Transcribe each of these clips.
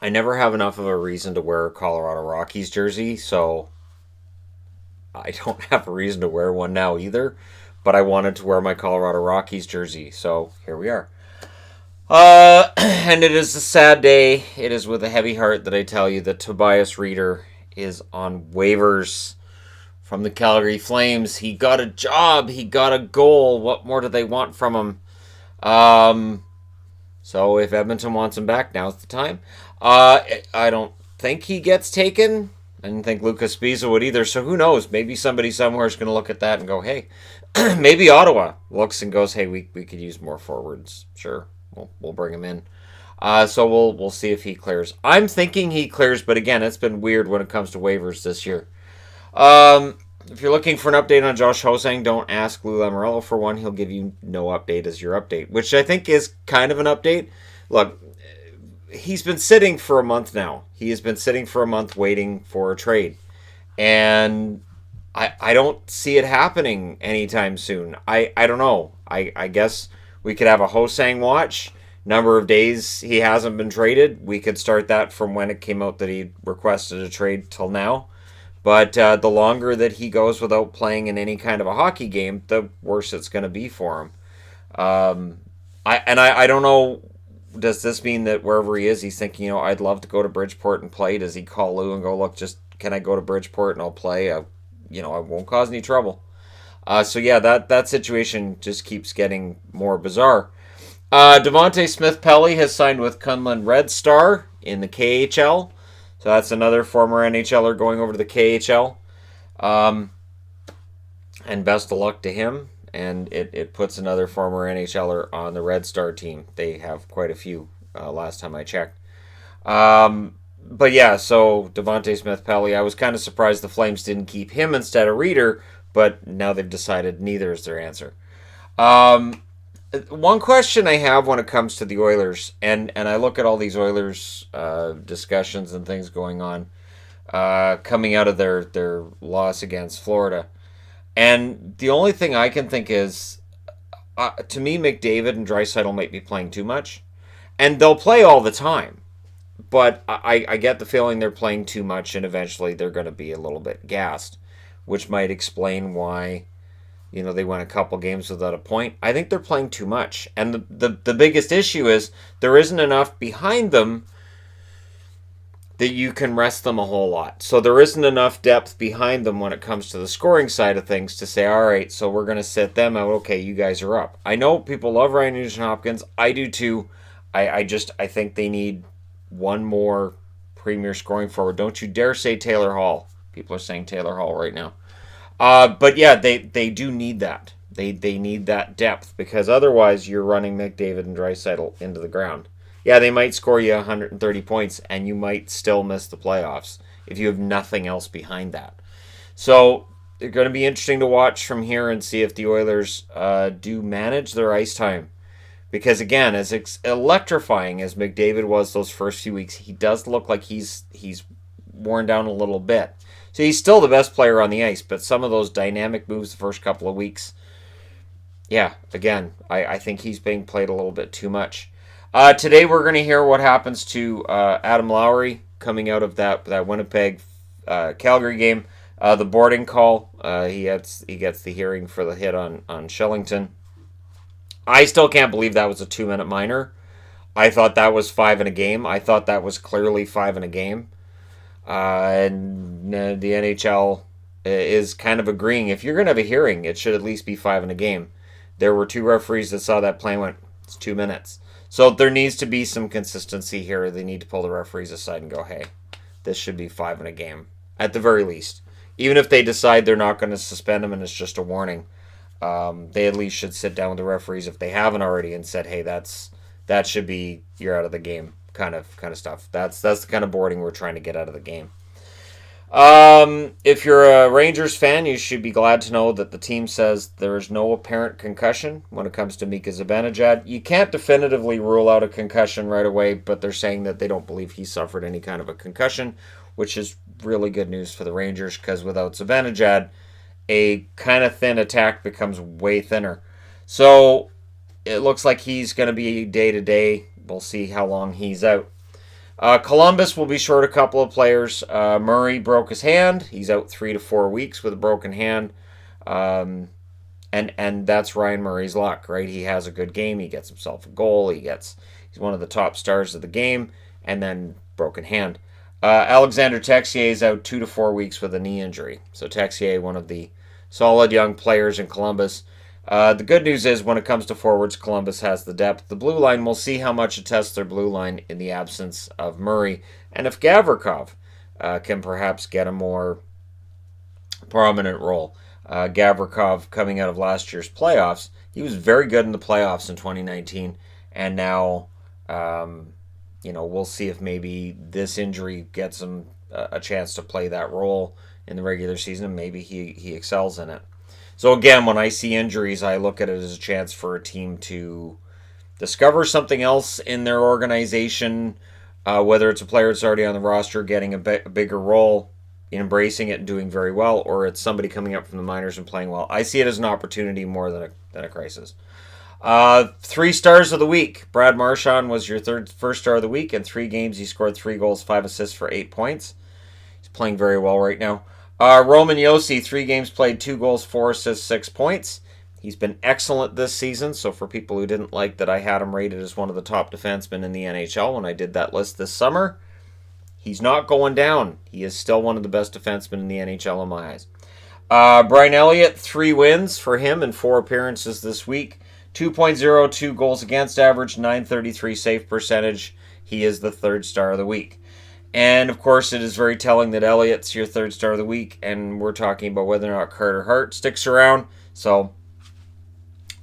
I never have enough of a reason to wear a Colorado Rockies jersey, so I don't have a reason to wear one now either. But I wanted to wear my Colorado Rockies jersey, so here we are. And it is a sad day. It is with a heavy heart that I tell you that Tobias Reader is on waivers from the Calgary Flames. He got a job. He got a goal. What more do they want from him? Um, so if Edmonton wants him back, now's the time. I don't think he gets taken. I didn't think Lucas Spiza would either. So who knows? Maybe somebody somewhere is going to look at that and go, "Hey, maybe Ottawa looks and goes, hey, we could use more forwards. Sure, we'll bring him in." So we'll see if he clears. I'm thinking he clears, but again, it's been weird when it comes to waivers this year. If you're looking for an update on Josh Hosang, don't ask Lou Lamoriello for one. He'll give you no update as your update, which I think is kind of an update. Look, he's been sitting for a month now. He has been sitting for a month waiting for a trade. And I don't see it happening anytime soon. I don't know. I guess we could have a Hosang watch. Number of days he hasn't been traded. We could start that from when it came out that he requested a trade till now. But the longer that he goes without playing in any kind of a hockey game, the worse it's going to be for him. I don't know. Does this mean that wherever he is, he's thinking, I'd love to go to Bridgeport and play? Does he call Lou and go, look, just can I go to Bridgeport and I'll play? I won't cause any trouble. So yeah, that situation just keeps getting more bizarre. Devante Smith-Pelle has signed with Conlan Red Star in the KHL. So that's another former NHLer going over to the KHL. And best of luck to him. And it puts another former NHLer on the Red Star team. They have quite a few last time I checked. But yeah, so Devante Smith-Pelle, I was kind of surprised the Flames didn't keep him instead of Rieder, but now they've decided neither is their answer. One question I have when it comes to the Oilers, and I look at all these Oilers discussions and things going on, coming out of their loss against Florida, and the only thing I can think is, to me, McDavid and Draisaitl might be playing too much, and they'll play all the time, but I get the feeling they're playing too much, and eventually they're going to be a little bit gassed, which might explain why they went a couple games without a point. I think they're playing too much. And the biggest issue is there isn't enough behind them that you can rest them a whole lot. So there isn't enough depth behind them when it comes to the scoring side of things to say, all right, so we're going to sit them out. Okay, you guys are up. I know people love Ryan Nugent-Hopkins. I do too. I think they need one more premier scoring forward. Don't you dare say Taylor Hall. People are saying Taylor Hall right now. But yeah, they do need that. They need that depth because otherwise you're running McDavid and Draisaitl into the ground. Yeah, they might score you 130 points and you might still miss the playoffs if you have nothing else behind that. So it's going to be interesting to watch from here and see if the Oilers do manage their ice time. Because again, as electrifying as McDavid was those first few weeks, he does look like he's worn down a little bit. So he's still the best player on the ice, but some of those dynamic moves the first couple of weeks, yeah, again, I think he's being played a little bit too much. Today we're going to hear what happens to Adam Lowry coming out of that Winnipeg Calgary game. The boarding call, he gets the hearing for the hit on Shillington. I still can't believe that was a 2-minute minor. I thought that was 5 in a game. I thought that was clearly 5 in a game. And the NHL is kind of agreeing. If you're going to have a hearing, it should at least be 5 in a game. There were 2 referees that saw that play and went, it's 2 minutes. So there needs to be some consistency here. They need to pull the referees aside and go, hey, this should be 5 in a game, at the very least. Even if they decide they're not going to suspend him and it's just a warning, they at least should sit down with the referees if they haven't already and said, hey, that should be, you're out of the game. Kind of stuff. That's the kind of boarding we're trying to get out of the game. If you're a Rangers fan, you should be glad to know that the team says there is no apparent concussion when it comes to Mika Zibanejad. You can't definitively rule out a concussion right away, but they're saying that they don't believe he suffered any kind of a concussion, which is really good news for the Rangers because without Zibanejad, a kind of thin attack becomes way thinner. So it looks like he's going to be day to day. We'll see how long he's out. Columbus will be short a couple of players. Murray broke his hand. He's out 3 to 4 weeks with a broken hand. And that's Ryan Murray's luck, right? He has a good game. He gets himself a goal. He's one of the top stars of the game, and then broken hand. Alexander Texier is out 2 to 4 weeks with a knee injury. So Texier, one of the solid young players in Columbus. The good news is when it comes to forwards, Columbus has the depth. The blue line, we'll see how much it tests their blue line in the absence of Murray. And if Gavrikov can perhaps get a more prominent role. Gavrikov, coming out of last year's playoffs, he was very good in the playoffs in 2019. And now, we'll see if maybe this injury gets him a chance to play that role in the regular season, and maybe he excels in it. So again, when I see injuries, I look at it as a chance for a team to discover something else in their organization, whether it's a player that's already on the roster getting a bigger role, embracing it and doing very well, or it's somebody coming up from the minors and playing well. I see it as an opportunity more than a crisis. 3 stars of the week. Brad Marchand was your first star of the week. In 3 games, he scored 3 goals, 5 assists for 8 points. He's playing very well right now. Roman Josi, 3 games played, 2 goals, 4 assists, 6 points. He's been excellent this season, so for people who didn't like that I had him rated as one of the top defensemen in the NHL when I did that list this summer, he's not going down. He is still one of the best defensemen in the NHL in my eyes. Brian Elliot, 3 wins for him in 4 appearances this week. 2.02 goals against average, 933 save percentage. He is the 3rd star of the week. And, of course, it is very telling that Elliott's your 3rd star of the week, and we're talking about whether or not Carter Hart sticks around. So,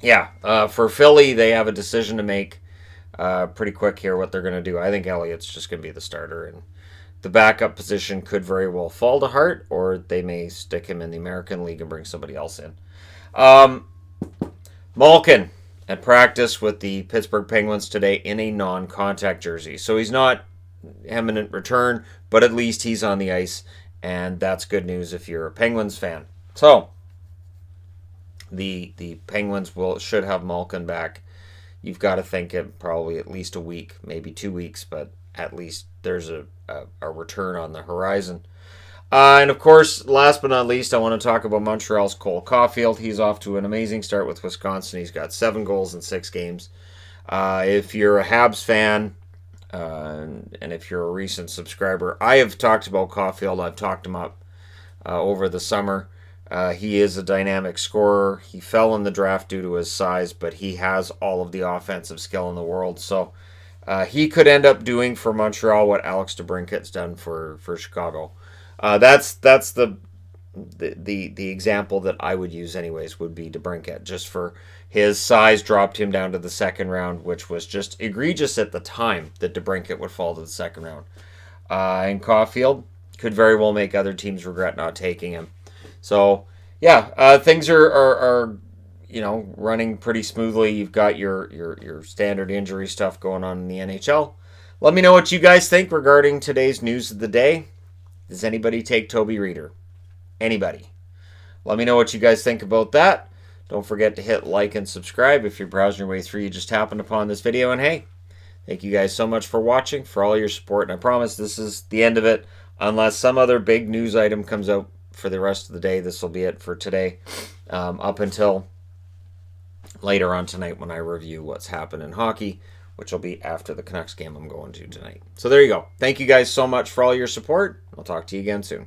yeah, for Philly, they have a decision to make pretty quick here what they're going to do. I think Elliott's just going to be the starter, and the backup position could very well fall to Hart, or they may stick him in the American League and bring somebody else in. Malkin at practice with the Pittsburgh Penguins today in a non-contact jersey. So he's not imminent return, but at least he's on the ice, and that's good news if you're a Penguins fan. So the Penguins should have Malkin back. You've got to think it probably at least a week, maybe 2 weeks, but at least there's a return on the horizon. And of course, last but not least, I want to talk about Montreal's Cole Caulfield. He's off to an amazing start with Wisconsin. He's got 7 goals in 6 games. If you're a Habs fan, and if you're a recent subscriber, I have talked about Caulfield. I've talked him up over the summer. He is a dynamic scorer. He fell in the draft due to his size, but he has all of the offensive skill in the world. So he could end up doing for Montreal what Alex DeBrincat's done for Chicago. That's the example that I would use anyways, would be DeBrincat. Just for his size dropped him down to the 2nd round, which was just egregious at the time that DeBrincat would fall to the 2nd round. And Caulfield could very well make other teams regret not taking him. So, yeah, things are running pretty smoothly. You've got your standard injury stuff going on in the NHL. Let me know what you guys think regarding today's news of the day. Does anybody take Toby Reader? Anybody? Let me know what you guys think about that. Don't forget to hit like and subscribe if you're browsing your way through. You just happened upon this video. And hey, thank you guys so much for watching, for all your support. And I promise this is the end of it. Unless some other big news item comes out for the rest of the day, this will be it for today. Up until later on tonight when I review what's happened in hockey, which will be after the Canucks game I'm going to tonight. So there you go. Thank you guys so much for all your support. I'll talk to you again soon.